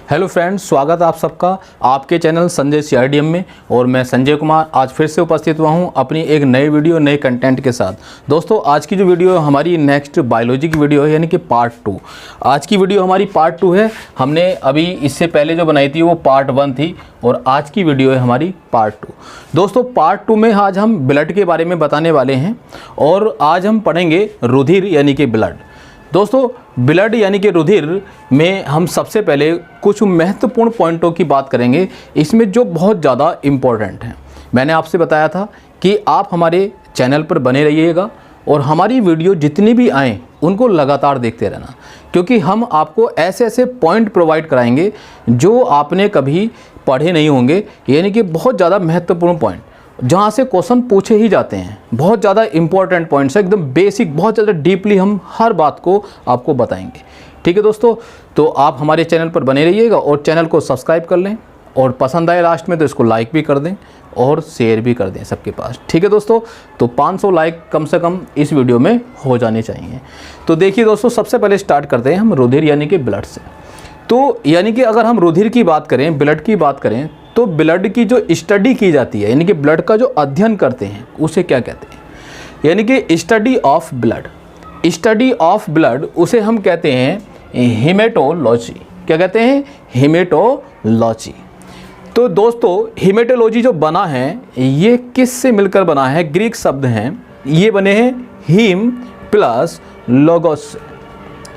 Hello friends, स्वागत है आप सबका आपके चैनल संजय सीआरडीएम में। और मैं संजय कुमार आज फिर से उपस्थित हुआ हूं अपनी एक नई वीडियो नए कंटेंट के साथ। दोस्तों, आज की जो वीडियो है हमारी नेक्स्ट बायोलॉजी की वीडियो है, यानी कि पार्ट 2। आज की वीडियो हमारी पार्ट 2 है। हमने अभी इससे पहले जो बनाई थी वो पार्ट 1 थी और आज की वीडियो है हमारी पार्ट 2। दोस्तों, पार्ट 2 में आज हम ब्लड के बारे में बताने वाले हैं और आज हम पढ़ेंगे रुधिर यानी कि ब्लड। दोस्तों, ब्लड यानी कि रुधिर में हम सबसे पहले कुछ महत्वपूर्ण पॉइंटों की बात करेंगे, इसमें जो बहुत ज़्यादा इम्पोर्टेंट हैं। मैंने आपसे बताया था कि आप हमारे चैनल पर बने रहिएगा और हमारी वीडियो जितनी भी आएँ उनको लगातार देखते रहना, क्योंकि हम आपको ऐसे ऐसे पॉइंट प्रोवाइड कराएंगे जो आपने कभी पढ़े नहीं होंगे, यानी कि बहुत ज़्यादा महत्वपूर्ण पॉइंट जहाँ से क्वेश्चन पूछे ही जाते हैं। बहुत ज़्यादा इंपॉर्टेंट पॉइंट्स है, एकदम बेसिक, बहुत ज़्यादा डीपली हम हर बात को आपको बताएंगे। ठीक है दोस्तों, तो आप हमारे चैनल पर बने रहिएगा और चैनल को सब्सक्राइब कर लें और पसंद आए लास्ट में तो इसको लाइक भी कर दें और शेयर भी कर दें सबके पास। ठीक है दोस्तों, तो 500 लाइक कम से कम इस वीडियो में हो जाने चाहिए। तो देखिए दोस्तों, सबसे पहले स्टार्ट करते हैं हम रुधिर यानी कि ब्लड से। तो यानी कि अगर हम रुधिर की बात करें, ब्लड की बात करें, तो ब्लड की जो स्टडी की जाती है, यानी कि ब्लड का जो अध्ययन करते हैं उसे क्या कहते हैं, यानी कि study of blood. Study of blood उसे हम कहते हैं हेमेटोलॉजी। क्या कहते हैं? हेमेटोलॉजी। तो दोस्तों, हेमेटोलॉजी जो बना है ये किस से मिलकर बना है? ग्रीक शब्द हैं, ये बने हैं हीम प्लस लोगोस।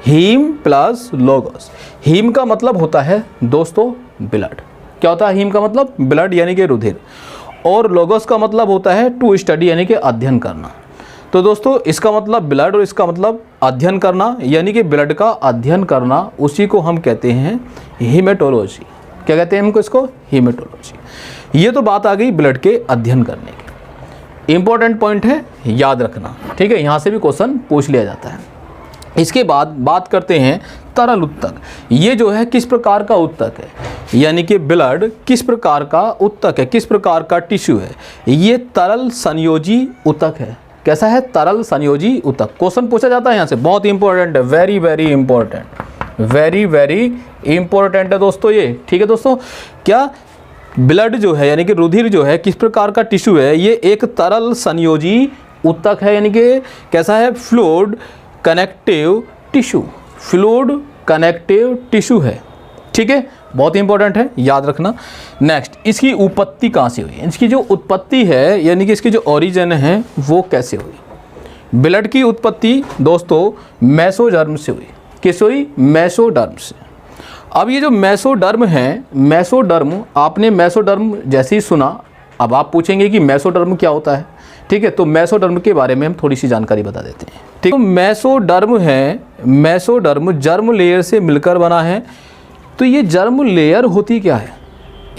हीम प्लस लोगोस। हीम का मतलब होता है दोस्तों ब्लड। क्या होता है हीम का मतलब? ब्लड यानी कि रुधिर। और लोगोस का मतलब होता है टू स्टडी यानी कि अध्ययन करना। तो दोस्तों, इसका मतलब ब्लड और इसका मतलब अध्ययन करना, यानी कि ब्लड का अध्ययन करना, उसी को हम कहते हैं हेमेटोलॉजी। क्या कहते हैं हमको? इसको हेमेटोलॉजी। ये तो बात आ गई ब्लड के अध्ययन करने की। इंपॉर्टेंट पॉइंट है, याद रखना। ठीक है, यहाँ से भी क्वेश्चन पूछ लिया जाता है। इसके बाद बात करते हैं तरल उत्तक। ये जो है किस प्रकार का उत्तक है, यानी कि ब्लड किस प्रकार का उत्तक है, किस प्रकार का टिश्यू है? ये तरल संयोजी उत्तक है। कैसा है? तरल संयोजी उत्तक। क्वेश्चन पूछा जाता है यहाँ से, बहुत इंपॉर्टेंट है, very very important, very very important है दोस्तों ये। ठीक है दोस्तों, क्या ब्लड जो है यानी कि रुधिर जो है किस प्रकार का टिश्यू है? ये एक तरल संयोजी उत्तक है, यानी कि कैसा है? Fluid connective tissue. Fluid connective tissue है। ठीक है, बहुत इंपॉर्टेंट है, याद रखना। नेक्स्ट, इसकी उत्पत्ति कहाँ से हुई? इसकी जो उत्पत्ति है यानी कि इसकी जो ओरिजिन है वो कैसे हुई? ब्लड की उत्पत्ति दोस्तों मेसोडर्म से हुई। किससे हुई? मेसोडर्म से। अब ये जो मेसोडर्म है, मेसोडर्म, आपने मेसोडर्म जैसे ही सुना, अब आप पूछेंगे कि मेसोडर्म क्या होता है। ठीक है, तो मेसोडर्म के बारे में हम थोड़ी सी जानकारी बता देते हैं। ठीक, तो मेसोडर्म है, मेसोडर्म जर्म लेयर से मिलकर बना है। तो ये जर्म लेयर होती क्या है?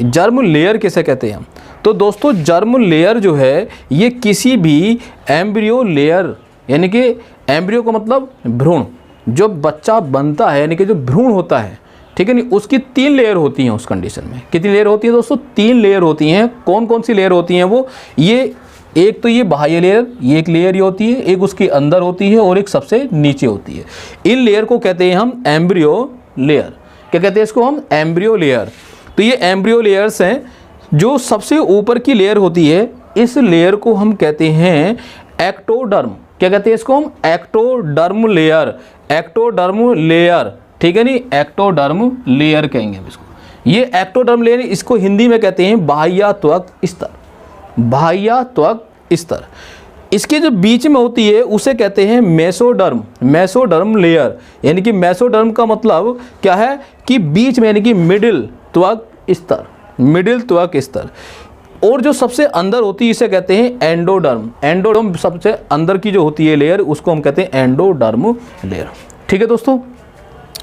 जर्म लेयर किसे कहते हैं हम? तो दोस्तों, जर्म लेयर जो है ये किसी भी एम्ब्रियो लेयर, यानी कि एम्ब्रियो का मतलब भ्रूण, जो बच्चा बनता है यानी कि जो भ्रूण होता है, ठीक है नहीं, उसकी 3 लेयर होती हैं उस कंडीशन में। कितनी लेयर होती है दोस्तों? 3 लेयर होती हैं। कौन कौन सी लेयर होती हैं वो? ये एक तो ये बाह्य लेयर, ये एक लेयर ये होती है, एक उसके अंदर होती है और एक सबसे नीचे होती है। इन लेयर को कहते हैं हम एम्ब्रियो लेयर। क्या कहते हैं इसको हम? Embryo layer. तो ये एम्ब्रियो लेयर्स हैं। जो सबसे ऊपर की लेयर होती है, इस लेयर को हम कहते हैं एक्टोडर्म। क्या कहते हैं इसको हम? Ectoderm layer. एक्टोडर्म लेयर, ठीक है नहीं, एक्टोडर्म लेयर कहेंगे हम इसको। ये एक्टोडर्म लेयर, इसको हिंदी में कहते हैं बाह्य त्वक स्तर। बाह्य त्वक स्तर। इसके जो बीच में होती है उसे कहते हैं मेसोडर्म। मेसोडर्म लेयर, यानी कि मेसोडर्म का मतलब क्या है कि बीच में, यानी कि मिडिल त्वक स्तर। मिडिल त्वक स्तर। और जो सबसे अंदर होती है इसे कहते हैं एंडोडर्म। एंडोडर्म सबसे अंदर की जो होती है लेयर, उसको हम कहते हैं एंडोडर्म लेयर। ठीक है दोस्तों,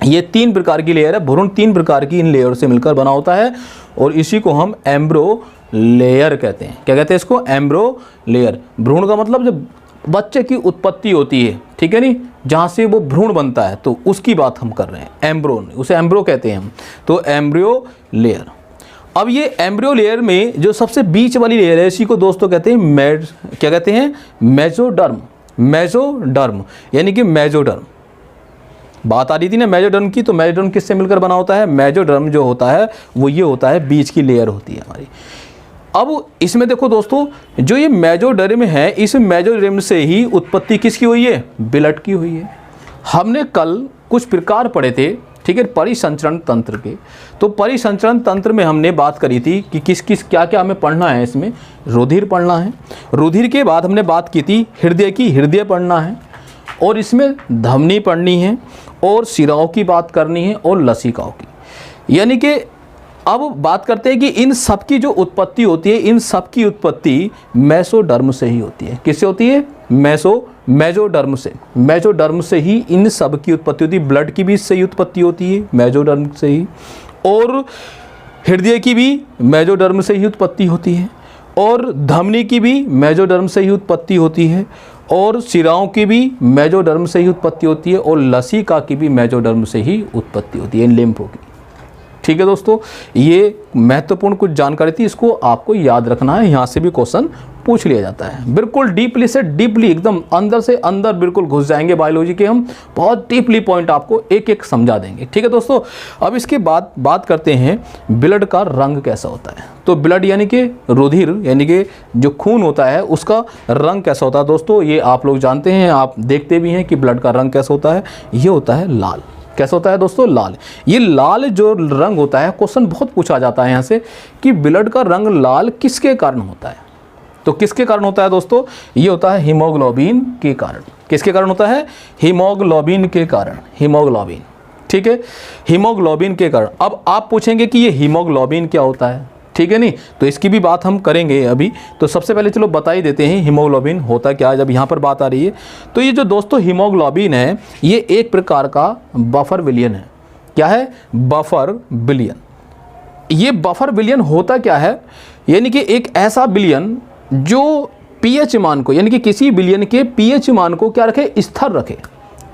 ये 3 प्रकार की लेयर है। भ्रूण 3 प्रकार की इन लेयर से मिलकर बना होता है और इसी को हम एम्ब्रो लेयर कहते हैं। क्या कहते हैं इसको? एम्ब्रो लेयर। भ्रूण का मतलब जब बच्चे की उत्पत्ति होती है, ठीक है नहीं, जहाँ से वो भ्रूण बनता है, तो उसकी बात हम कर रहे हैं। एम्ब्रो, उसे एम्ब्रो कहते हैं हम। तो एम्ब्रियो लेयर। अब ये एम्ब्रियो लेयर में जो सबसे बीच वाली लेयर है, इसी को दोस्तों कहते हैं क्या कहते हैं? मेसोडर्म। मेसोडर्म यानी कि मेसोडर्म। बात आ रही थी ना मेसोडर्म की, तो मेसोडर्म किससे मिलकर बना होता है? मेसोडर्म जो होता है वो ये होता है, बीच की लेयर होती है हमारी। अब इसमें देखो दोस्तों, जो ये मेसोडर्म है, इस मेसोडर्म से ही उत्पत्ति किसकी हुई है? ब्लड की हुई है। हमने कल कुछ प्रकार पढ़े थे, ठीक है, परिसंचरण तंत्र के। तो परिसंचरण तंत्र में हमने बात करी थी कि किस किस क्या क्या हमें पढ़ना है। इसमें रुधिर पढ़ना है, रुधिर के बाद हमने बात की थी हृदय की, हृदय पढ़ना है, और इसमें धमनी पढ़नी है, और शिराओं की बात करनी है, और लसिकाओं की। यानी कि अब बात करते हैं कि इन सब की जो उत्पत्ति होती है, इन सब की उत्पत्ति मेसोडर्म से ही होती है। किससे होती है? मेसोडर्म से। मेसोडर्म से ही इन सब की उत्पत्ति होती है। ब्लड की भी इससे ही उत्पत्ति होती है, मेसोडर्म से ही, और हृदय की भी मेसोडर्म से ही उत्पत्ति होती है, और धमनी की भी मेसोडर्म से ही उत्पत्ति होती है, और शिराओं की भी मेसोडर्म से ही उत्पत्ति होती है, और लसिका की भी मेसोडर्म से ही उत्पत्ति होती है, लिम्फों की। ठीक है दोस्तों, ये महत्वपूर्ण कुछ जानकारी थी, इसको आपको याद रखना है, यहाँ से भी क्वेश्चन पूछ लिया जाता है। बिल्कुल डीपली से डीपली, एकदम अंदर से अंदर बिल्कुल घुस जाएंगे बायोलॉजी के हम, बहुत डीपली पॉइंट आपको एक एक समझा देंगे। ठीक है दोस्तों, अब इसके बाद बात करते हैं ब्लड का रंग कैसा होता है। तो ब्लड यानी कि रुधिर, यानी कि जो खून होता है, उसका रंग कैसा होता है दोस्तों, ये आप लोग जानते हैं, आप देखते भी हैं कि ब्लड का रंग कैसा होता है। ये होता है लाल। कैसा होता है दोस्तों? लाल। ये लाल जो रंग होता है, क्वेश्चन बहुत पूछा जाता है यहाँ से कि ब्लड का रंग लाल किसके कारण होता है। तो किसके कारण होता है दोस्तों? ये होता है हीमोग्लोबिन के कारण। किसके कारण होता है? हीमोग्लोबिन के कारण। हीमोग्लोबिन, ठीक है, हीमोग्लोबिन के कारण। अब आप पूछेंगे कि ये हीमोग्लोबिन क्या होता है, ठीक है नहीं, तो इसकी भी बात हम करेंगे अभी। तो सबसे पहले चलो बता ही देते हैं हीमोग्लोबिन होता क्या है, जब यहाँ पर बात आ रही है। तो ये जो दोस्तों हीमोग्लोबिन है, ये एक प्रकार का बफर विलियन है। क्या है? बफर विलियन। ये बफर विलियन होता क्या है? यानी कि एक ऐसा विलियन जो पीएच मान को, यानी कि किसी विलियन के पीएच मान को क्या रखे? स्थिर रखे।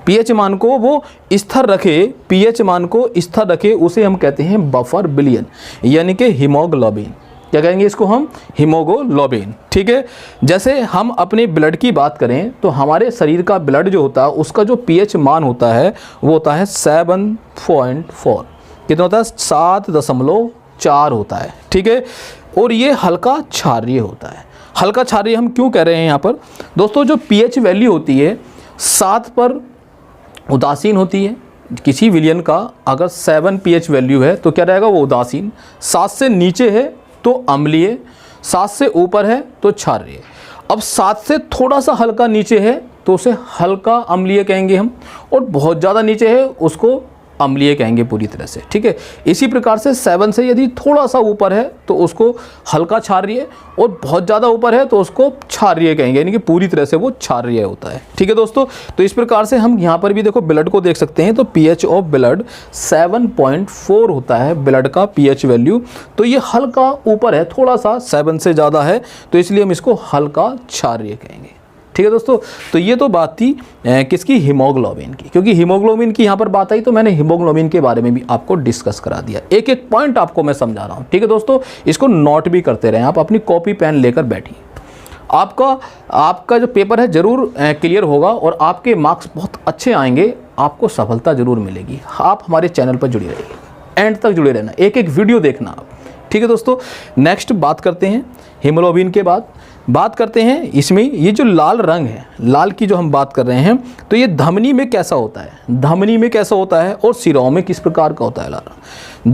पीएच मान को वो स्थिर रखे, पीएच मान को स्थिर रखे, उसे हम कहते हैं बफर विलियन, यानी कि हीमोग्लोबिन। क्या कहेंगे इसको हम? हीमोग्लोबिन। ठीक है, जैसे हम अपने ब्लड की बात करें तो हमारे शरीर का ब्लड जो होता है, उसका जो पीएच मान होता है वो होता है 7.4। कितना होता है? 7.4 होता है। ठीक है, और ये हल्का क्षारीय होता है। हल्का क्षारीय हम क्यों कह रहे हैं यहाँ पर दोस्तों? जो पीएच वैल्यू होती है 7 पर उदासीन होती है। किसी विलियन का अगर 7 पीएच वैल्यू है तो क्या रहेगा? वो उदासीन। 7 से नीचे है तो अम्लीय, 7 से ऊपर है तो क्षारीय। अब 7 से थोड़ा सा हल्का नीचे है तो उसे हल्का अम्लीय कहेंगे हम, और बहुत ज़्यादा नीचे है उसको अम्लीय कहेंगे पूरी तरह से। ठीक है, इसी प्रकार से 7 से यदि थोड़ा सा ऊपर है तो उसको हल्का क्षारीय, और बहुत ज़्यादा ऊपर है तो उसको क्षारीय कहेंगे, यानी कि पूरी तरह से वो क्षारीय होता है। ठीक है दोस्तों, तो इस प्रकार से हम यहाँ पर भी देखो ब्लड को देख सकते हैं। तो पीएच ऑफ ब्लड 7.4 होता है ब्लड का पीएच वैल्यू। तो ये हल्का ऊपर है, थोड़ा सा 7 से ज़्यादा है, तो इसलिए हम इसको हल्का क्षारीय कहेंगे। ठीक है दोस्तों, तो ये तो बात थी किसकी? हीमोग्लोबिन की। क्योंकि हीमोग्लोबिन की यहाँ पर बात आई तो मैंने हीमोग्लोबिन के बारे में भी आपको डिस्कस करा दिया। एक एक पॉइंट आपको मैं समझा रहा हूँ। ठीक है दोस्तों, इसको नोट भी करते रहें, आप अपनी कॉपी पेन लेकर बैठिए। आपका जो पेपर है ज़रूर क्लियर होगा और आपके मार्क्स बहुत अच्छे आएंगे, आपको सफलता ज़रूर मिलेगी। आप हमारे चैनल पर जुड़े रहिए, एंड तक जुड़े रहना, एक एक वीडियो देखना आप। ठीक है दोस्तों, नेक्स्ट बात करते हैं हीमोग्लोबिन के बाद बात करते हैं इसमें ये जो लाल रंग है, लाल की जो हम बात कर रहे हैं, तो ये धमनी में कैसा होता है? धमनी में कैसा होता है और शिराओं में किस प्रकार का होता है लाल रंग?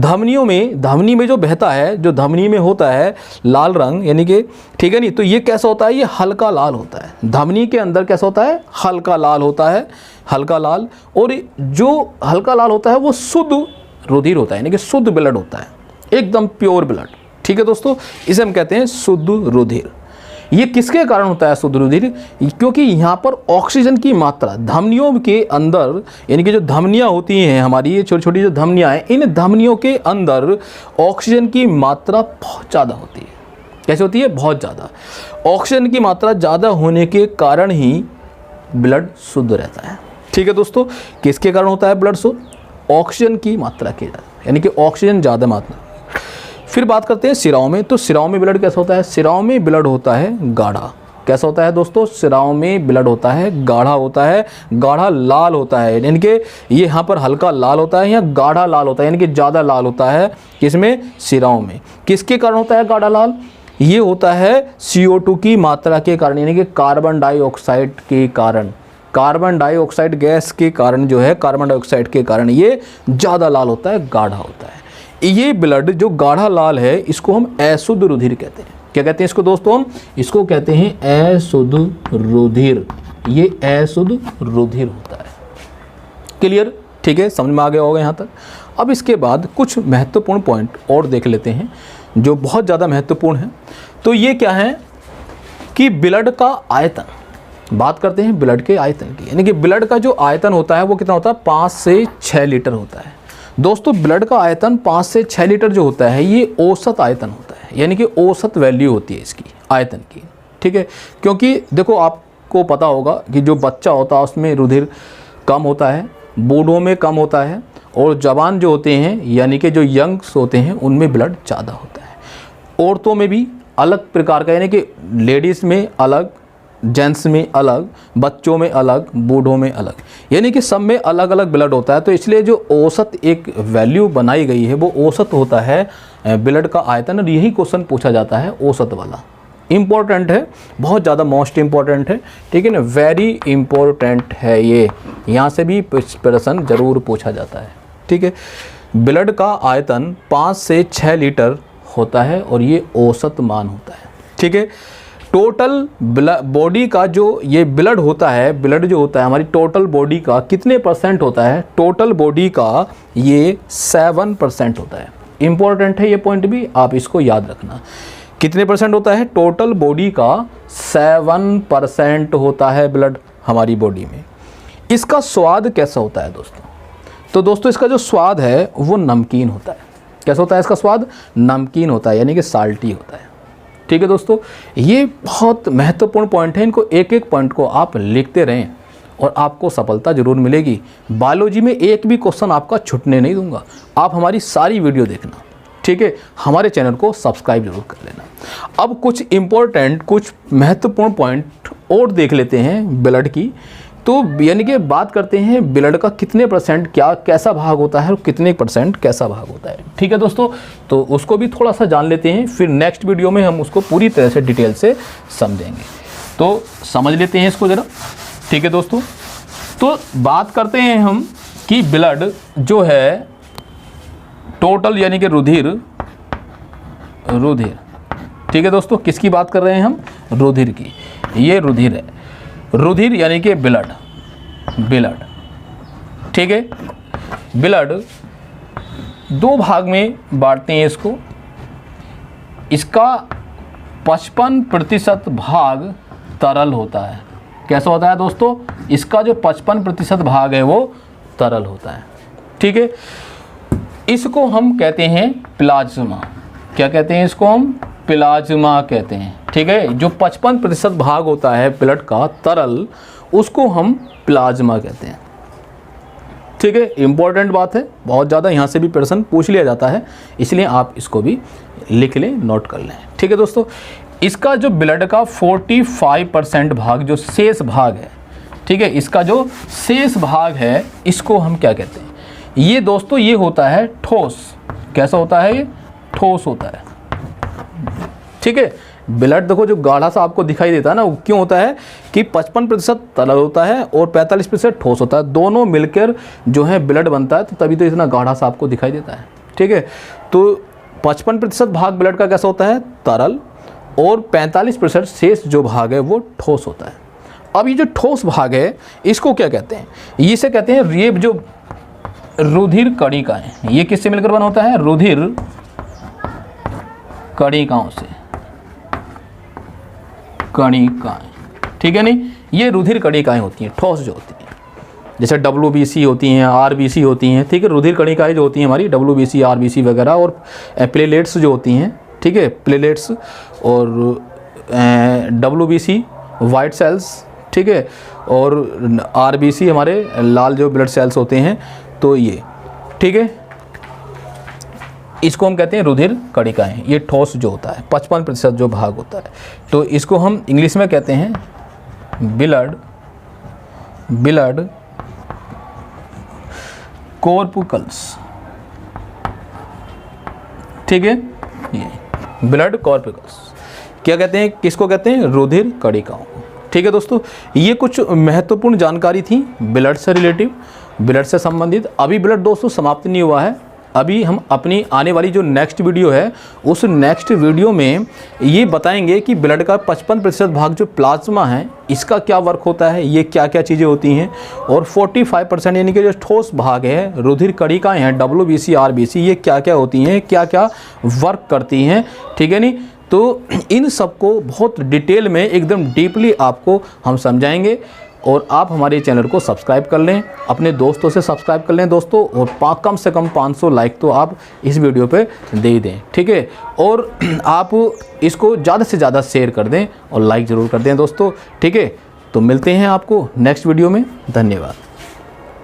धमनी में जो बहता है, जो धमनी में होता है लाल रंग, यानी कि ठीक है नहीं, तो ये कैसा होता है? ये हल्का लाल होता है। धमनी के अंदर कैसा होता है? हल्का लाल होता है, हल्का लाल। और जो हल्का लाल होता है वो शुद्ध रुधिर होता है, यानी कि शुद्ध ब्लड होता है, एकदम प्योर ब्लड। ठीक है दोस्तों, इसे हम कहते हैं शुद्ध रुधिर। ये किसके कारण होता है शुद्ध रुधिर? क्योंकि यहाँ पर ऑक्सीजन की मात्रा धमनियों के अंदर, यानी कि जो धमनियाँ होती हैं हमारी, ये छोटी छोटी जो धमनियाँ हैं, इन धमनियों के अंदर ऑक्सीजन की मात्रा बहुत ज़्यादा होती है। कैसे होती है? बहुत ज़्यादा। ऑक्सीजन की मात्रा ज़्यादा होने के कारण ही ब्लड शुद्ध रहता है। ठीक है दोस्तों, किसके कारण होता है ब्लड शुद्ध? ऑक्सीजन की मात्रा के, यानी कि ऑक्सीजन ज़्यादा मात्रा। फिर बात करते हैं शिराओं में। तो शिराओं में ब्लड कैसा होता है? शिराओं में ब्लड होता है गाढ़ा। कैसा होता है दोस्तों, शिराओं में ब्लड होता है, गाढ़ा होता है, गाढ़ा लाल होता है, यानी कि ये यहाँ पर हल्का लाल होता है या गाढ़ा लाल होता है, यानी कि ज़्यादा लाल होता है किसमें, शिराओं में। किसके कारण होता है गाढ़ा लाल, ये होता है CO2 की मात्रा के कारण, यानी कि कार्बन डाइऑक्साइड के कारण, कार्बन डाइऑक्साइड गैस के कारण जो है, कार्बन डाइऑक्साइड के कारण ये ज़्यादा लाल होता है, गाढ़ा होता है। ये ब्लड जो गाढ़ा लाल है इसको हम अशुद्ध रुधिर कहते हैं। क्या कहते हैं इसको दोस्तों, हम इसको कहते हैं अशुद्ध रुधिर। ये अशुद्ध रुधिर होता है। क्लियर, ठीक है, समझ में आ गया होगा यहाँ तक। अब इसके बाद कुछ महत्वपूर्ण पॉइंट और देख लेते हैं जो बहुत ज़्यादा महत्वपूर्ण है। तो ये क्या है कि ब्लड का आयतन, बात करते हैं ब्लड के आयतन की, यानी कि ब्लड का जो आयतन होता है वो कितना होता है, 5 से 6 लीटर होता है। दोस्तों ब्लड का आयतन 5 से 6 लीटर जो होता है ये औसत आयतन होता है, यानी कि औसत वैल्यू होती है इसकी आयतन की, ठीक है। क्योंकि देखो आपको पता होगा कि जो बच्चा होता है उसमें रुधिर कम होता है, बूढ़ों में कम होता है, और जवान जो होते हैं यानी कि जो यंग्स होते हैं उनमें ब्लड ज़्यादा होता है। औरतों में भी अलग प्रकार का, यानी कि लेडीज़ में अलग, जेंट्स में अलग, बच्चों में अलग, बूढ़ों में अलग, यानी कि सब में अलग अलग ब्लड होता है। तो इसलिए जो औसत एक वैल्यू बनाई गई है वो औसत होता है ब्लड का आयतन, और यही क्वेश्चन पूछा जाता है औसत वाला। इम्पोर्टेंट है, बहुत ज़्यादा मोस्ट इम्पोर्टेंट है, ठीक है ना, वेरी इम्पोर्टेंट है ये, यहाँ से भी प्रश्न जरूर पूछा जाता है, ठीक है। ब्लड का आयतन 5 से 6 लीटर होता है और ये औसत मान होता है, ठीक है। टोटल बॉडी का जो ये ब्लड होता है, ब्लड जो होता है हमारी टोटल बॉडी का कितने % होता है, टोटल बॉडी का ये 7% होता है। इम्पोर्टेंट है ये पॉइंट भी, आप इसको याद रखना। कितने % होता है, टोटल बॉडी का 7% होता है ब्लड हमारी बॉडी में। इसका स्वाद कैसा होता है दोस्तों, तो दोस्तों इसका जो स्वाद है वो नमकीन होता है। कैसा होता है इसका स्वाद, नमकीन होता है, यानी कि साल्टी होता है, ठीक है दोस्तों। ये बहुत महत्वपूर्ण पॉइंट है, इनको एक एक पॉइंट को आप लिखते रहें और आपको सफलता जरूर मिलेगी। बायोलॉजी में एक भी क्वेश्चन आपका छूटने नहीं दूंगा। आप हमारी सारी वीडियो देखना, ठीक है, हमारे चैनल को सब्सक्राइब जरूर कर लेना। अब कुछ इम्पोर्टेंट, कुछ महत्वपूर्ण पॉइंट और देख लेते हैं ब्लड की। तो यानी कि बात करते हैं ब्लड का कितने % क्या कैसा भाग होता है और कितने % कैसा भाग होता है, ठीक है दोस्तों। तो उसको भी थोड़ा सा जान लेते हैं, फिर नेक्स्ट वीडियो में हम उसको पूरी तरह से डिटेल से समझेंगे। तो समझ लेते हैं इसको ज़रा, ठीक है दोस्तों। तो बात करते हैं हम कि ब्लड जो है टोटल, यानी कि रुधिर, ठीक है दोस्तों, किसकी बात कर रहे हैं हम, रुधिर की। ये रुधिर है, रुधिर यानी कि ब्लड, ठीक है। ब्लड 2 भाग में बांटते हैं इसको। इसका 55% भाग तरल होता है। कैसा होता है दोस्तों, इसका जो 55% भाग है वो तरल होता है, ठीक है। इसको हम कहते हैं प्लाज्मा। क्या कहते हैं इसको हम, प्लाज्मा कहते हैं, ठीक है। जो 55% भाग होता है ब्लड का तरल, उसको हम प्लाज्मा कहते हैं, ठीक है। इंपॉर्टेंट बात है, बहुत ज़्यादा, यहाँ से भी प्रश्न पूछ लिया जाता है, इसलिए आप इसको भी लिख लें, नोट कर लें, ठीक है दोस्तों। इसका जो ब्लड का 45% भाग, जो शेष भाग है, ठीक है, इसका जो शेष भाग है इसको हम क्या कहते हैं, ये दोस्तों ये होता है ठोस। कैसा होता है, ये ठोस होता है, ठीक है। ब्लड देखो जो गाढ़ा सा आपको दिखाई देता है ना, वो क्यों होता है कि 55% तरल होता है और 45% ठोस होता है। दोनों मिलकर जो है ब्लड बनता है, तो तभी तो इतना गाढ़ा सा आपको दिखाई देता है, ठीक है। तो 55% भाग ब्लड का कैसा होता है, तरल, और 45% शेष जो भाग है वो ठोस होता है। अब ये जो ठोस भाग है इसको क्या कहते हैं, इसे कहते हैं ये जो रुधिर कणिकाएं। ये किससे मिलकर बना होता है, रुधिर कणिकाओं से, कणिकाएं, ठीक है। नहीं, ये रुधिर कणिकाएं होती हैं, ठोस जो होती हैं, जैसे WBC होती हैं, RBC होती हैं, ठीक है। रुधिर कणिकाएं जो होती हैं हमारी WBC, RBC वगैरह, और प्लेलेट्स जो होती हैं, ठीक है, प्लेलेट्स और WBC वाइट सेल्स, ठीक है, और RBC हमारे लाल जो ब्लड सेल्स होते हैं, तो ये, ठीक है। इसको हम कहते हैं रुधिर कणिकाएं। ये ठोस जो होता है 55% जो भाग होता है, तो इसको हम इंग्लिश में कहते हैं ब्लड कॉर्पुकल्स। ठीक है, ये ब्लड कॉर्पुकल्स क्या कहते हैं, किसको कहते हैं, रुधिर कणिकाओं। ठीक है दोस्तों, ये कुछ महत्वपूर्ण जानकारी थी ब्लड से रिलेटिव, ब्लड से संबंधित। अभी ब्लड दोस्तों समाप्त नहीं हुआ है, अभी हम अपनी आने वाली जो नेक्स्ट वीडियो है उस नेक्स्ट वीडियो में ये बताएंगे कि ब्लड का 55% भाग जो प्लाज्मा है इसका क्या वर्क होता है, ये क्या क्या चीज़ें होती हैं, और 45% यानी कि जो ठोस भाग है रुधिर कणिकाएं हैं WBC RBC, ये क्या क्या होती हैं, क्या क्या वर्क करती हैं। ठीक है नहीं, तो इन सबको बहुत डिटेल में एकदम डीपली आपको हम समझाएंगे। और आप हमारे चैनल को सब्सक्राइब कर लें, अपने दोस्तों से सब्सक्राइब कर लें दोस्तों, और कम से कम 500 लाइक तो आप इस वीडियो पे दे दें। ठीक है, और आप इसको ज़्यादा से ज़्यादा शेयर कर दें और लाइक ज़रूर कर दें दोस्तों। ठीक है, तो मिलते हैं आपको नेक्स्ट वीडियो में। धन्यवाद।